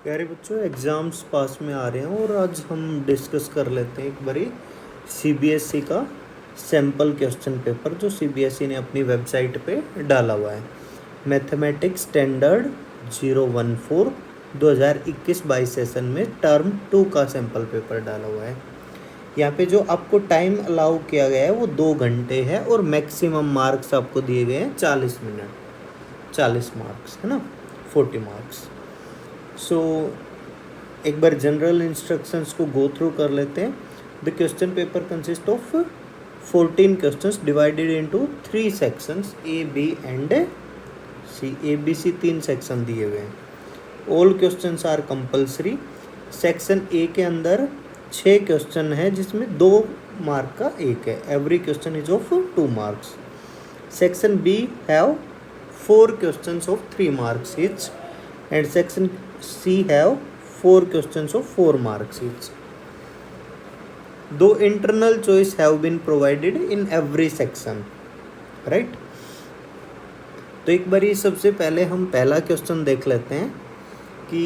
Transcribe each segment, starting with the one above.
प्यारे बच्चों, एग्ज़ाम्स पास में आ रहे हैं और आज हम डिस्कस कर लेते हैं एक बारी सीबीएसई का सैम्पल क्वेश्चन पेपर जो सीबीएसई ने अपनी वेबसाइट पे डाला हुआ है। मैथमेटिक्स स्टैंडर्ड 014 2021-22 सेशन में टर्म 2 का सैम्पल पेपर डाला हुआ है। यहाँ पे जो आपको टाइम अलाउ किया गया है वो 2 घंटे है और मैक्सिमम मार्क्स आपको दिए गए हैं 40 मिनट, 40 मार्क्स है ना, 40 मार्क्स। सो एक बार जनरल इंस्ट्रक्शंस को गो थ्रू कर लेते हैं। The question paper consist of 14 questions divided into 3 sections A B and C. A B C 3 section दिए हुए हैं। All questions are compulsory. Section A के अंदर 6 क्वेश्चन है जिसमें 2 मार्क का एक है। Every question is of 2 marks. Section B have 4 questions of 3 marks each and section C have 4 questions of 4 marks each. Though internal choice have been provided in every section, right? तो एक बारी सबसे पहले हम पहला क्वेश्चन देख लेते हैं कि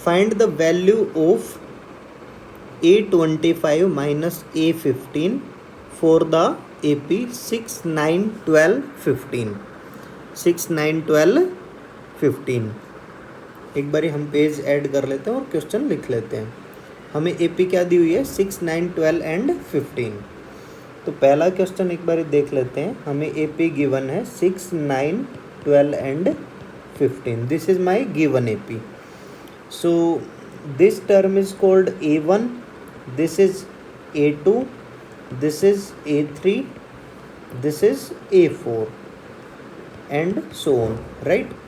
find the value of A25 minus A15 for the AP 6, 9, 12, 15। 6, 9, 12, 15। एक बारी हम पेज ऐड कर लेते हैं और क्वेश्चन लिख लेते हैं। हमें एपी क्या दी हुई है? 6, 9, 12 एंड 15। तो पहला क्वेश्चन एक बारी देख लेते हैं। हमें एपी गिवन है 6, 9, 12 and 15। This is my given AP. So this term is called A1, this is A2, this is A3, this is A4 and so on, right.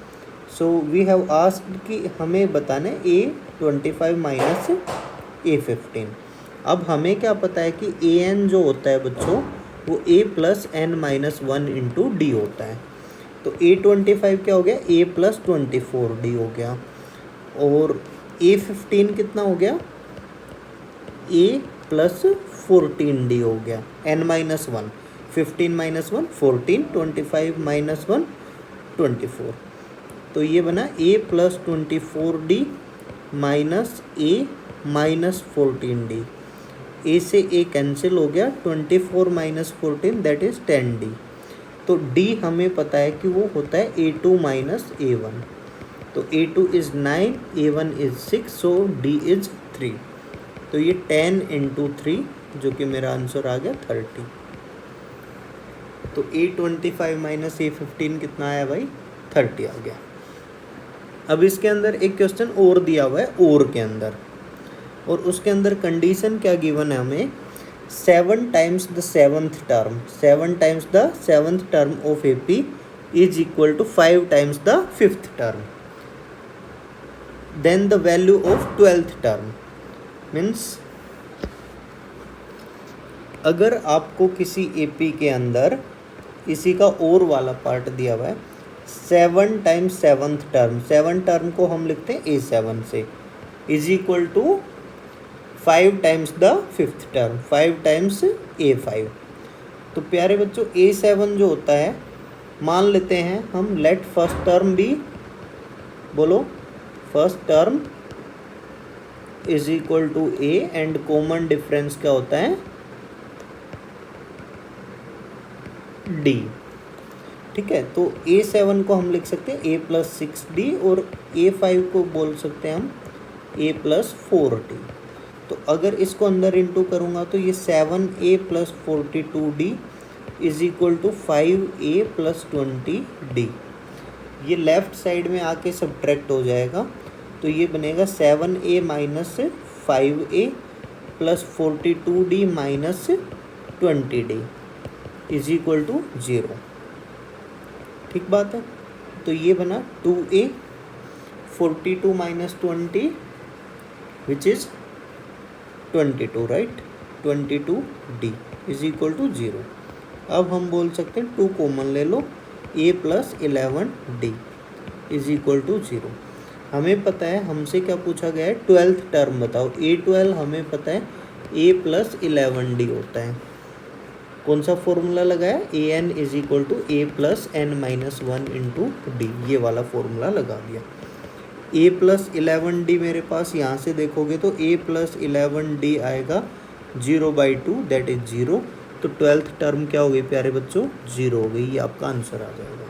So we have asked कि हमें बताना है A25 minus A15। अब हमें क्या पता है कि AN जो होता है बच्चों वो A plus N minus 1 into D होता है। तो A25 क्या हो गया? A प्लस 24D हो गया। और A15 कितना हो गया? A प्लस 14D हो गया। N minus 1, 15 minus 1 14, 25 minus 1 24। तो ये बना A plus 24D minus A minus 14D। A से A कैंसिल हो गया। 24 माइनस 14 दैट इज 10D। तो D हमें पता है कि वो होता है A2 माइनस A1। तो A2 is 9, A1 is 6, so D is 3। तो ये 10 इंटू 3 जो कि मेरा आंसर आ गया 30। तो A25 माइनस A15 कितना आया भाई? 30 आ गया। अब इसके अंदर एक क्वेश्चन और दिया हुआ है और के अंदर, और उसके अंदर कंडीशन क्या गिवन है हमें? 7 times the 7th term, 7 times the 7th term of AP is equal to 5 times the 5th term. Then the value of 12th term means अगर आपको किसी AP के अंदर इसी का और वाला पार्ट दिया हुआ है 7 टाइम्स 7th टर्म, 7 टर्म को हम लिखते हैं A7 से, is equal to 5 times the 5th term, 5 times A5। तो प्यारे बच्चों A7 जो होता है, मान लेते हैं हम, लेट फर्स्ट टर्म बी, बोलो first term is equal to A and common difference क्या होता है? D। ठीक है, तो A7 को हम लिख सकते हैं A प्लस 6D और A5 को बोल सकते हैं हम A प्लस 4D। तो अगर इसको अंदर इंटू करूँगा तो ये 7A plus 42D is equal to 5A plus 20D। ये लेफ्ट साइड में आके सब्ट्रैक्ट हो जाएगा। तो ये बनेगा 7A minus 5A plus 42D minus 20D is equal to 0। ठीक बात है। तो ये बना 2A 42 minus 20 which is 22, right. 22D is equal to 0। अब हम बोल सकते हैं 2 कॉमन ले लो, A plus 11D is equal to 0। हमें पता है, हमसे क्या पूछा गया है? 12th टर्म बताओ। A12 हमें पता है A प्लस 11D होता है। कौन सा फॉर्मूला लगाया? AN is equal to A plus N minus 1 into D, ये वाला फॉर्मूला लगा दिया। ए प्लस 11D मेरे पास यहाँ से देखोगे तो ए प्लस 11D आएगा 0/2 दैट इज 0। तो 12th टर्म क्या हो गई प्यारे बच्चों, 0 हो गई। ये आपका आंसर आ जाएगा।